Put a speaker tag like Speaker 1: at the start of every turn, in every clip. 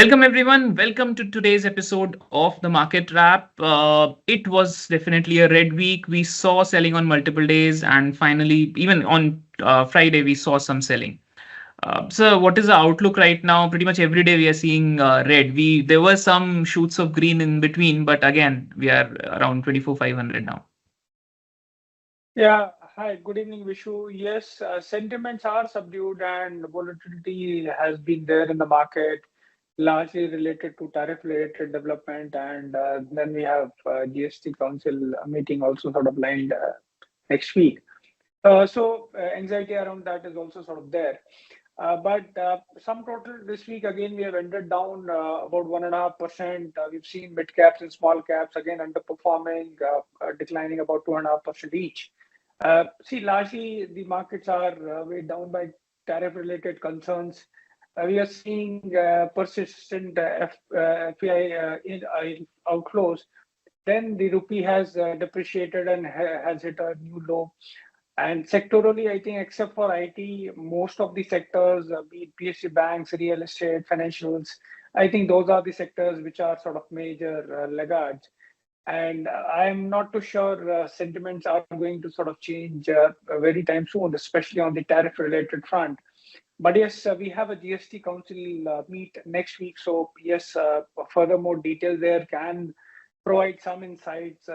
Speaker 1: Welcome everyone. Welcome to today's episode of the Market Wrap. It was definitely a red week. We saw selling on multiple days, and finally, even on Friday, we saw some selling. So, what is the outlook right now? Pretty much every day we are seeing red. We There were some shoots of green in between, but again, we are around 24,500 now.
Speaker 2: Yeah, hi, good evening, Vishu. Yes, sentiments are subdued and volatility has been there in the market, largely related to tariff-related development. And then we have GST Council meeting also sort of lined next week. Anxiety around that is also sort of there. But sum total this week again we have ended down about 1.5%. We've seen mid caps and small caps again underperforming, declining about 2.5% each. Largely the markets are weighed down by tariff-related concerns. We are seeing persistent FPI outflows. Then the rupee has depreciated and has hit a new low. And sectorally, I think except for IT, most of the sectors, be it PSU banks, real estate, financials, I think those are the sectors which are sort of major laggards. And I'm not too sure sentiments are going to sort of change very time soon, especially on the tariff related front. But yes, we have a GST Council meet next week. So, yes, furthermore details there can provide some insights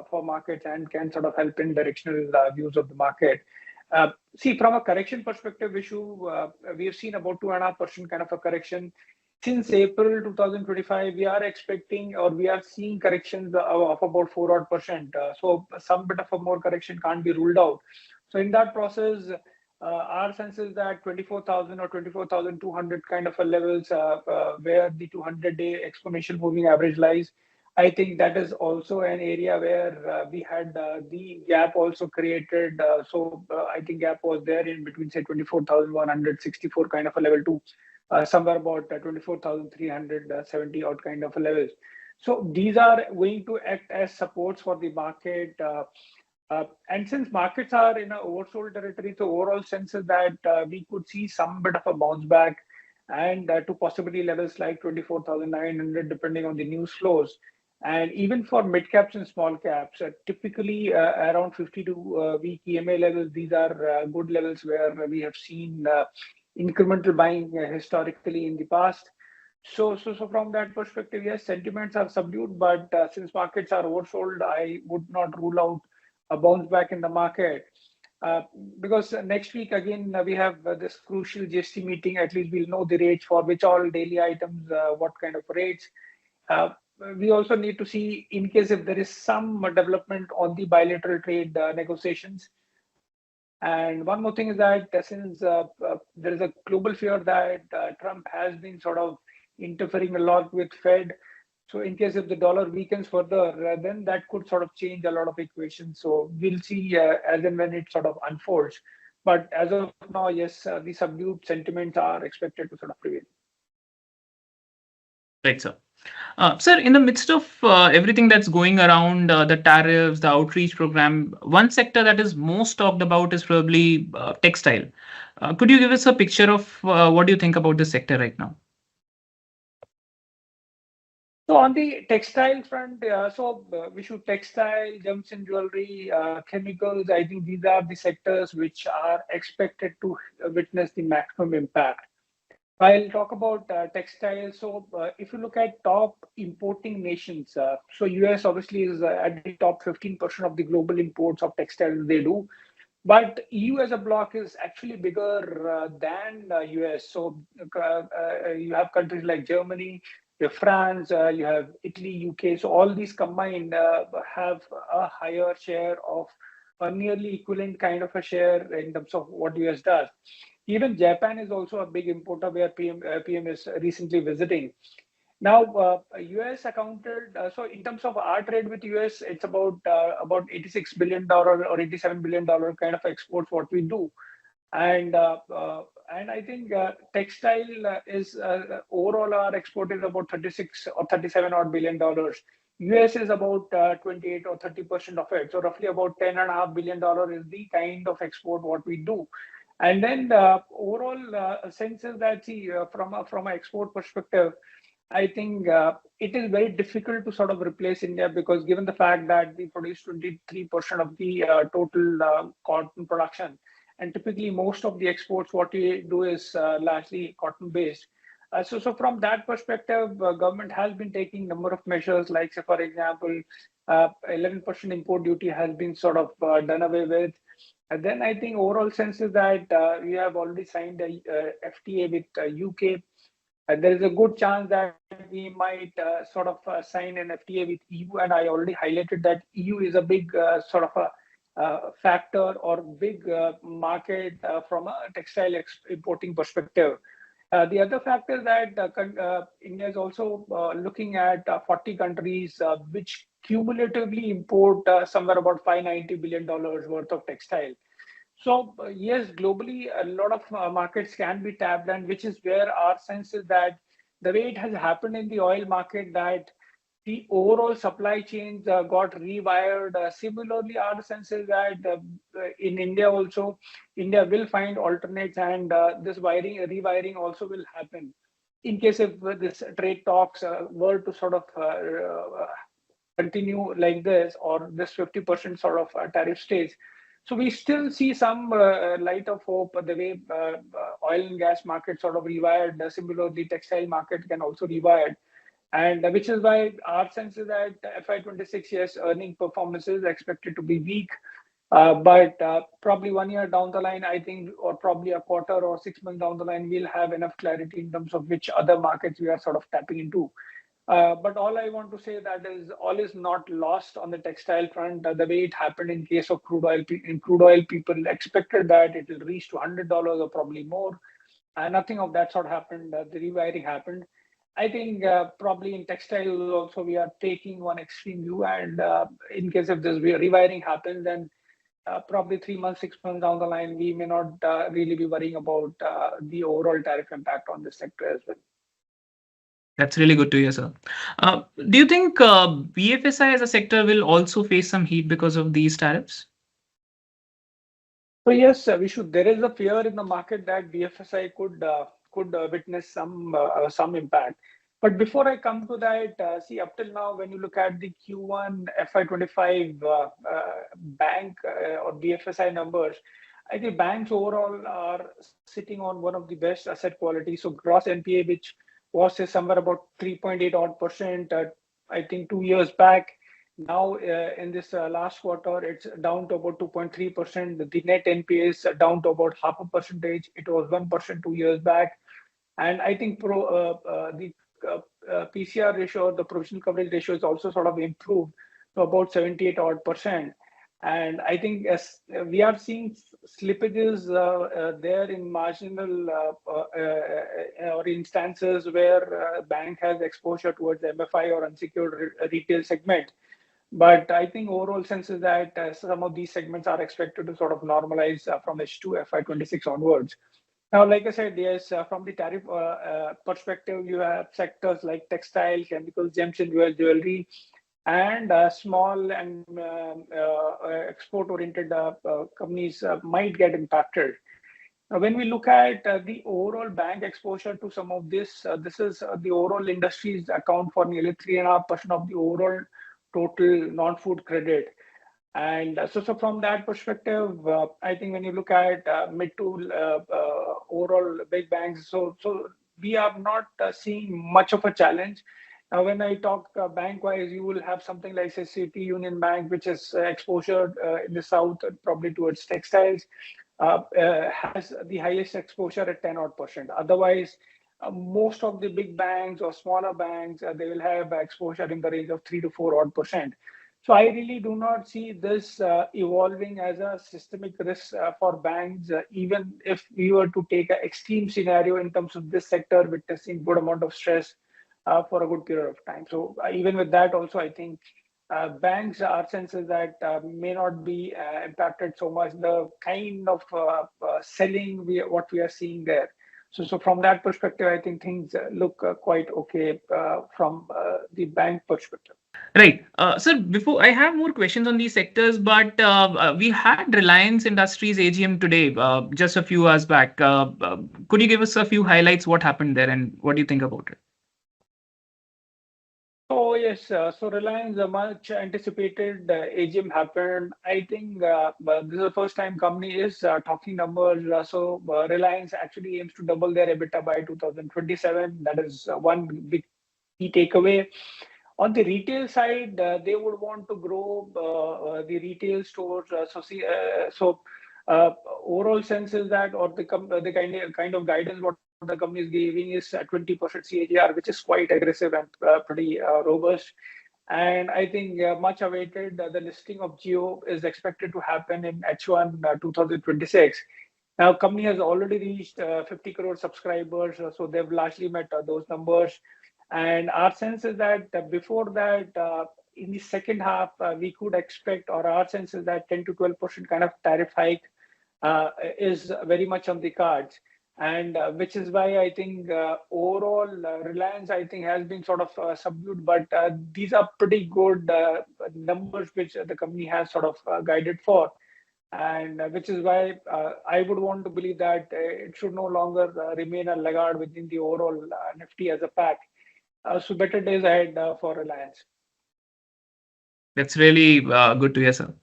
Speaker 2: for markets and can sort of help in directional views of the market. From a correction perspective issue, we have seen about 2.5% kind of a correction. Since April 2025, we are expecting or we are seeing corrections of about 4 odd percent. So some bit of a more correction can't be ruled out. So in that process, our sense is that 24,000 or 24,200 kind of a levels where the 200-day exponential moving average lies. I think that is also an area where we had the gap also created. I think gap was there in between say 24,164 kind of a level to somewhere about 24,370 odd kind of a levels. So these are going to act as supports for the market. And since markets are in a oversold territory, so overall sense is that we could see some bit of a bounce back and to possibly levels like 24,900 depending on the news flows. And even for mid caps and small caps, typically around 52 week EMA levels, these are good levels where we have seen incremental buying historically in the past. So from that perspective, yes, sentiments are subdued, but since markets are oversold, I would not rule out a bounce back in the market. Uh, because next week again we have this crucial GST meeting. At least we'll know the rates for which all daily items, what kind of rates. Uh, we also need to see in case if there is some development on the bilateral trade negotiations. And one more thing is that since there is a global fear that Trump has been sort of interfering a lot with Fed, so in case if the dollar weakens further, then that could sort of change a lot of equations. So we'll see as and when it sort of unfolds. But as of now, yes, the subdued sentiments are expected to sort of prevail.
Speaker 1: Right, sir. Sir, in the midst of everything that's going around, the tariffs, the outreach program, one sector that is most talked about is probably textile. Could you give us a picture of what do you think about this sector right now?
Speaker 2: So on the textile front, we should textile, gems and jewelry, chemicals. I think these are the sectors which are expected to witness the maximum impact. I'll talk about textiles. If you look at top importing nations, US obviously is at the top 15% of the global imports of textiles they do. But EU as a bloc is actually bigger than US. You have countries like Germany, you have France, you have Italy, UK. So all these combined have a higher share of a nearly equivalent kind of a share in terms of what US does. Even Japan is also a big importer where PM is recently visiting. Now, US accounted, so in terms of our trade with US, it's about $86 billion or $87 billion kind of exports what we do. And I think textile is overall our export is about 36 or 37 odd billion dollars. US is about 28 or 30% of it. So roughly about $10.5 billion is the kind of export what we do. And then overall sense is that see from a export perspective, I think it is very difficult to sort of replace India because given the fact that we produce 23% of the total cotton production, and typically most of the exports, what we do is largely cotton based. So from that perspective, government has been taking number of measures, like say, for example, 11% import duty has been sort of done away with. And then I think overall sense is that we have already signed a FTA with UK. There is a good chance that we might sort of sign an FTA with EU, and I already highlighted that EU is a big sort of a factor or big market from a textile importing perspective. The other factor that India is also looking at 40 countries which cumulatively import somewhere about $590 billion worth of textile. So yes, globally, a lot of markets can be tapped, and which is where our sense is that the way it has happened in the oil market, that the overall supply chains got rewired. Similarly, our sense is that in India also, India will find alternates, and this rewiring also will happen in case if this trade talks were to sort of continue like this, or this 50% sort of tariff stays. So we still see some light of hope the way oil and gas market sort of rewired. Similarly, textile market can also rewire. And which is why our sense is that FY26, yes, earning performance is expected to be weak. But probably 1 year down the line, I think, or probably a quarter or 6 months down the line, we'll have enough clarity in terms of which other markets we are sort of tapping into. But all I want to say that is all is not lost on the textile front. The way it happened in case of crude oil, in crude oil, people expected that it will reach to $100 or probably more. Nothing of that sort happened. The rewiring happened. I think probably in textile also we are taking one extreme view, and in case if this rewiring happens, then probably 3 months, 6 months down the line, we may not really be worrying about the overall tariff impact on this sector as well.
Speaker 1: That's really good to hear, sir. Do you think BFSI as a sector will also face some heat because of these tariffs?
Speaker 2: So yes, we should. There is a fear in the market that BFSI could witness some impact. But before I come to that, see, up till now, when you look at the Q1 FY25 bank or BFSI numbers, I think banks overall are sitting on one of the best asset quality. So gross NPA, which was say, somewhere about 3.8 odd percent, I think 2 years back. Now in this last quarter, it's down to about 2.3%. The net NPA is down to about half a percentage. It was 1% 2 years back. And I think the PCR ratio, the provision coverage ratio, is also sort of improved to about 78 odd percent. And I think as we are seeing slippages there in marginal or instances where bank has exposure towards MFI or unsecured retail segment. But I think overall sense is that some of these segments are expected to sort of normalize from H2 FY26 onwards. Now, like I said, yes, from the tariff perspective, you have sectors like textile, chemicals, gems and jewelry, and small and export-oriented companies might get impacted. Now, when we look at the overall bank exposure to some of this is the overall industries account for nearly 3.5% of the overall total non-food credit. And so from that perspective, I think when you look at mid to overall big banks, so we are not seeing much of a challenge. Now, when I talk bank-wise, you will have something like say City Union Bank, which is exposure in the south, probably towards textiles, has the highest exposure at 10 odd percent. Otherwise, most of the big banks or smaller banks, they will have exposure in the range of 3 to 4 odd percent. So I really do not see this evolving as a systemic risk for banks, even if we were to take an extreme scenario in terms of this sector witnessing good amount of stress for a good period of time. So even with that also, I think banks, our sense is that may not be impacted so much. The kind of selling what we are seeing there. So from that perspective, I think things look quite okay from the bank perspective.
Speaker 1: Right. Sir, before I have more questions on these sectors, but we had Reliance Industries AGM today, just a few hours back. Could you give us a few highlights? What happened there and what do you think about it?
Speaker 2: Oh yes, so Reliance, much anticipated AGM happened. I think this is the first time company is talking numbers. Reliance actually aims to double their EBITDA by 2027. That is one big key takeaway. On the retail side, they would want to grow the retail stores. Overall sense is that, or the kind of guidance what the company is giving is 20% CAGR, which is quite aggressive and pretty robust. And I think much awaited, the listing of Geo is expected to happen in H1 2026. Now, company has already reached 50 crore subscribers, so they've largely met those numbers. And our sense is that before that, in the second half, we could expect, or our sense is that 10 to 12% kind of tariff hike is very much on the cards. And which is why I think overall Reliance, I think, has been sort of subdued. But these are pretty good numbers which the company has sort of guided for. And which is why I would want to believe that it should no longer remain a laggard within the overall Nifty as a pack. So better days ahead for Reliance.
Speaker 1: That's really good to hear, sir.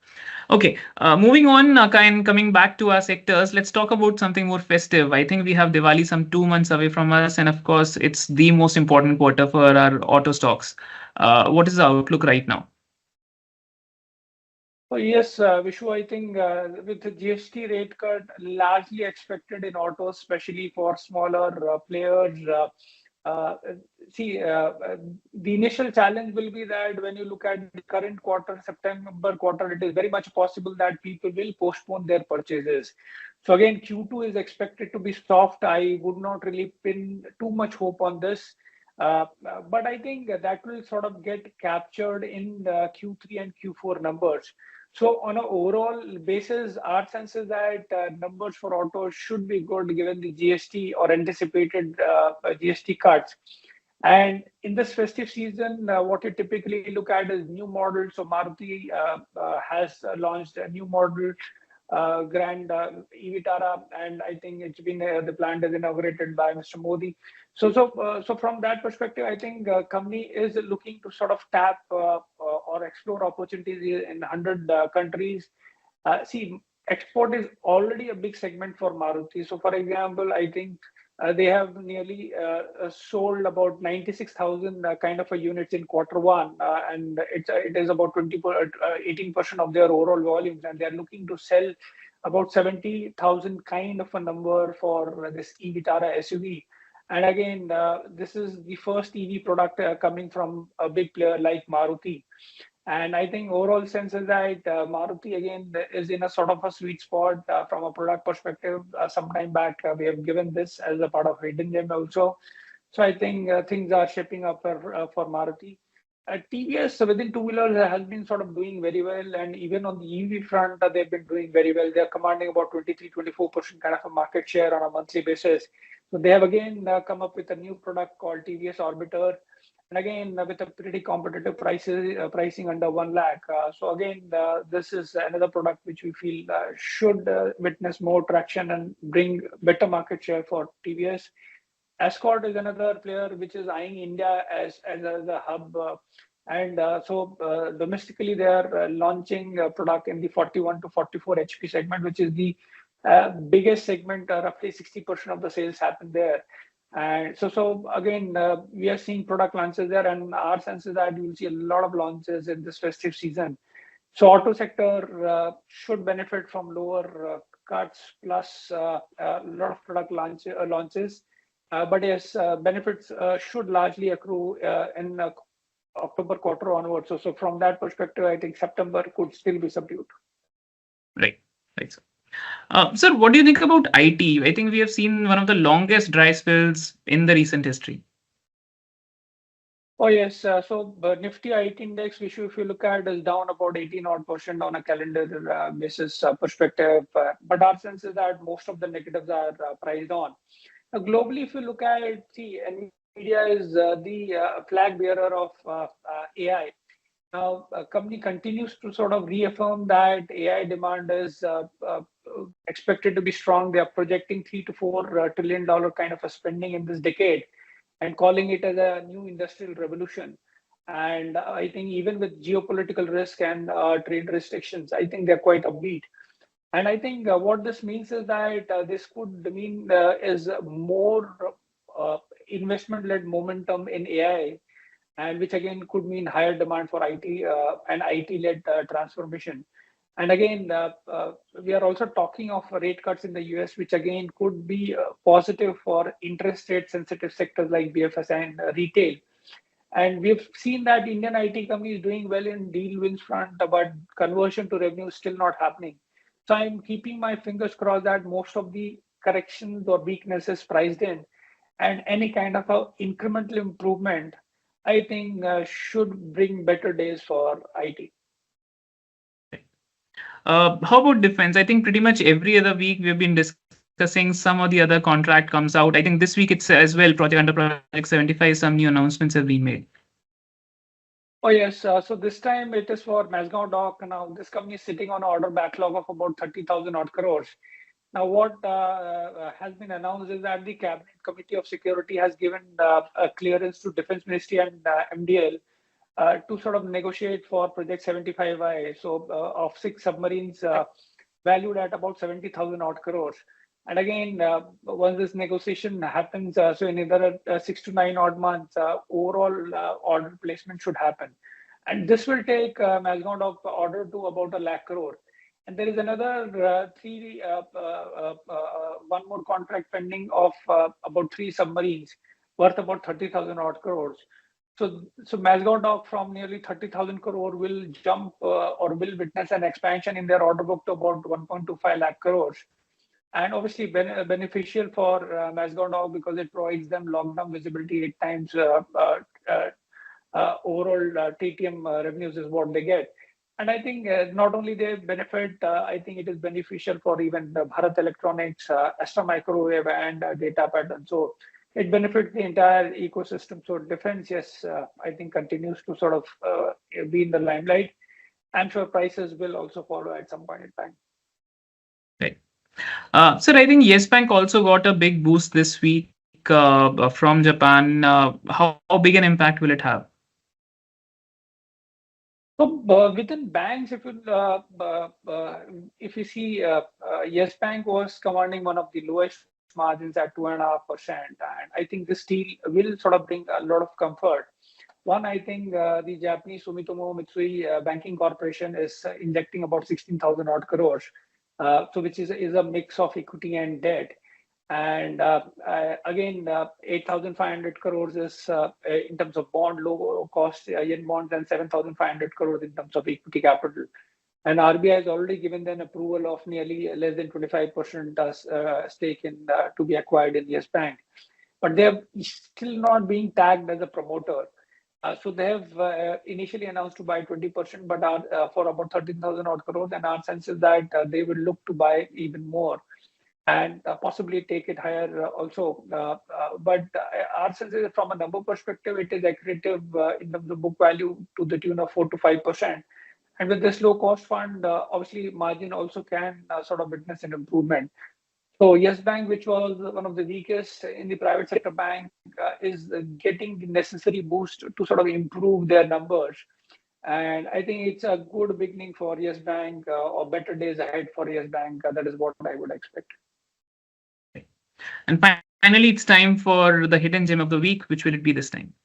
Speaker 1: Okay, moving on, coming back to our sectors, let's talk about something more festive. I think we have Diwali some 2 months away from us, and of course, it's the most important quarter for our auto stocks. What is the outlook right now?
Speaker 2: So yes, Vishu, I think with the GST rate cut largely expected in autos, especially for smaller players. Uh, See, the initial challenge will be that when you look at the current quarter, September quarter, it is very much possible that people will postpone their purchases. So again, Q2 is expected to be soft. I would not really pin too much hope on this. But I think that will sort of get captured in the Q3 and Q4 numbers. So on an overall basis, our sense is that numbers for autos should be good given the GST or anticipated GST cuts. And in this festive season, what you typically look at is new models. So Maruti has launched a new model, Grand e-Vitara, and I think it's been the plant is inaugurated by Mr. Modi. So from that perspective, I think company is looking to sort of tap or explore opportunities in 100 countries. See, export is already a big segment for Maruti. So, for example, I think they have nearly sold about 96,000 kind of a units in quarter one, and it is about 18% of their overall volumes, and they are looking to sell about 70,000 kind of a number for this e-Vitara SUV. And again, this is the first EV product coming from a big player like Maruti. And I think overall sense is that Maruti again is in a sort of a sweet spot from a product perspective. Sometime back, we have given this as a part of hidden gem also. So I think things are shaping up for Maruti. TVS within two wheelers has been sort of doing very well, and even on the EV front, they've been doing very well. They're commanding about 23-24% kind of a market share on a monthly basis. So they have again come up with a new product called TVS Orbiter, and again with a pretty competitive pricing under 1 lakh. So again, this is another product which we feel should witness more traction and bring better market share for TVS. Escort is another player which is eyeing India as a hub. And domestically, they are launching a product in the 41 to 44 HP segment, which is the biggest segment. Roughly 60% of the sales happen there. And so again, we are seeing product launches there, and our sense is that you will see a lot of launches in this festive season. So auto sector should benefit from lower cuts plus a lot of product launches. But yes, benefits should largely accrue in October quarter onwards. So from that perspective, I think September could still be subdued.
Speaker 1: Right, right, sir. Sir, what do you think about IT? I think we have seen one of the longest dry spells in the recent history.
Speaker 2: Oh yes, so Nifty IT index, which if you look at, is down about 18 odd percent on a calendar basis perspective. But our sense is that most of the negatives are priced on. Globally, if you look at it, see, NVIDIA is the flag bearer of AI. Now, a company continues to sort of reaffirm that AI demand is expected to be strong. They are projecting $3 to $4 trillion kind of a spending in this decade and calling it as a new industrial revolution. And I think even with geopolitical risk and trade restrictions, I think they're quite upbeat. And I think what this means is that this could mean is more uh, investment-led momentum in AI, and which again could mean higher demand for IT and IT-led transformation. And again, we are also talking of rate cuts in the US, which again could be positive for interest rate sensitive sectors like BFS and retail. And we've seen that Indian IT companies doing well in deal wins front, but conversion to revenue is still not happening. So I'm keeping my fingers crossed that most of the corrections or weaknesses priced in, and any kind of a incremental improvement, I think should bring better days for IT.
Speaker 1: How about defense? I think pretty much every other week we've been discussing some or the other contract comes out. I think this week it's as well. Project under Project 75, some new announcements have been made.
Speaker 2: Oh yes, so this time it is for Masgaon Dock. Now this company is sitting on an order backlog of about 30,000 odd crores. Now what has been announced is that the Cabinet Committee of Security has given a clearance to Defense Ministry and MDL to sort of negotiate for Project 75I. So of 6 submarines valued at about 70,000 odd crores. And again, once this negotiation happens, so in another 6 to 9 odd months, overall order placement should happen. And this will take Masgond of order to about a lakh crore. And there is another one more contract pending of about 3 submarines worth about 30,000 odd crores. So Masgond Dock from nearly 30,000 crore will jump or will witness an expansion in their order book to about 1.25 lakh crores. And obviously beneficial for Masgond because it provides them long-term visibility 8 times overall TTM revenues is what they get. And I think not only they benefit, I think it is beneficial for even the Bharat Electronics, Astra Microwave, and data pattern. So it benefits the entire ecosystem. So defense, yes, I think continues to sort of be in the limelight. I'm sure prices will also follow at some point in time.
Speaker 1: Right. Sir, I think Yes Bank also got a big boost this week from Japan. How big an impact will it have?
Speaker 2: So within banks, if you see, Yes Bank was commanding one of the lowest margins at 2.5%, and I think this deal will sort of bring a lot of comfort. One, I think the Japanese Sumitomo Mitsui Banking Corporation is injecting about 16,000 odd crores, so which is a mix of equity and debt. And again, 8,500 crores is in terms of bond, low cost yen bonds, and 7,500 crores in terms of equity capital. And RBI has already given them approval of nearly less than 25% stake in to be acquired in Yes Bank. But they have still not being tagged as a promoter. So they have initially announced to buy 20%, but are for about 13,000 odd crores. And our sense is that they will look to buy even more and possibly take it higher also. But our sense is from a number perspective, it is accretive in terms of book value to the tune of 4 to 5%. And with this low cost fund, obviously margin also can sort of witness an improvement. So Yes Bank, which was one of the weakest in the private sector bank, is getting the necessary boost to sort of improve their numbers. And I think it's a good beginning for Yes Bank or better days ahead for Yes Bank. That is what I would expect.
Speaker 1: And finally, it's time for the hidden gem of the week. Which will it be this time?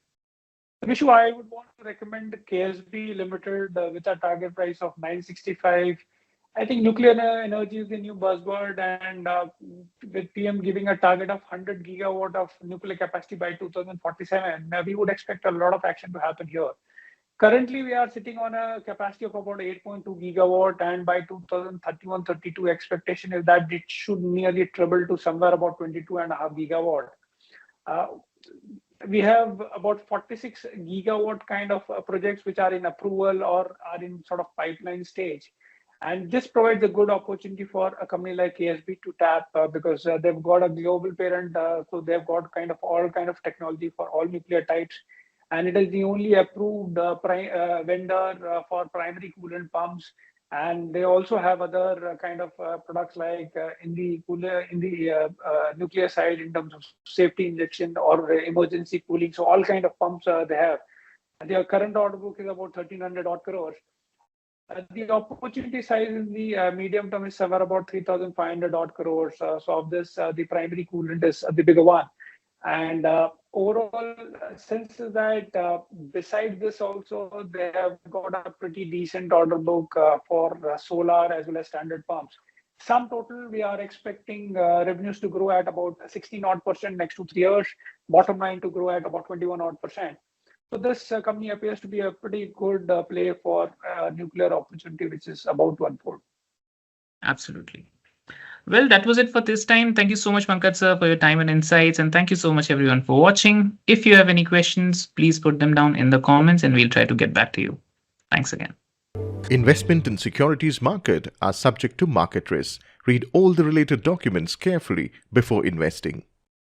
Speaker 2: Vishu, I would want to recommend KSB Limited with a target price of 965. I think nuclear energy is the new buzzword, and with PM giving a target of 100 gigawatt of nuclear capacity by 2047, we would expect a lot of action to happen here. Currently, we are sitting on a capacity of about 8.2 gigawatt, and by 2031-32, expectation is that it should nearly triple to somewhere about 22.5 gigawatt. Uh, we have about 46 gigawatt kind of projects which are in approval or are in sort of pipeline stage. And this provides a good opportunity for a company like KSB to tap because they've got a global parent, so they've got kind of all kind of technology for all nuclear types, and it is the only approved vendor for primary coolant pumps. And they also have other kind of products like in the nuclear side in terms of safety injection or emergency cooling. So all kind of pumps they have. Their current order book is about 1,300 odd crores. The opportunity size in the medium term is somewhere about 3,500 odd crores. So of this, the primary coolant is the bigger one. And overall sense is that besides this also, they have got a pretty decent order book for solar as well as standard pumps. Sum total, we are expecting revenues to grow at about 16 odd percent next 2-3 years, bottom line to grow at about 21 odd percent. So this company appears to be a pretty good play for nuclear opportunity, which is about to unfold.
Speaker 1: Absolutely. Well, that was it for this time. Thank you so much, Pankaj sir, for your time and insights. And thank you so much, everyone, for watching. If you have any questions, please put them down in the comments and we'll try to get back to you. Thanks again.
Speaker 3: Investment in securities market are subject to market risks. Read all the related documents carefully before investing.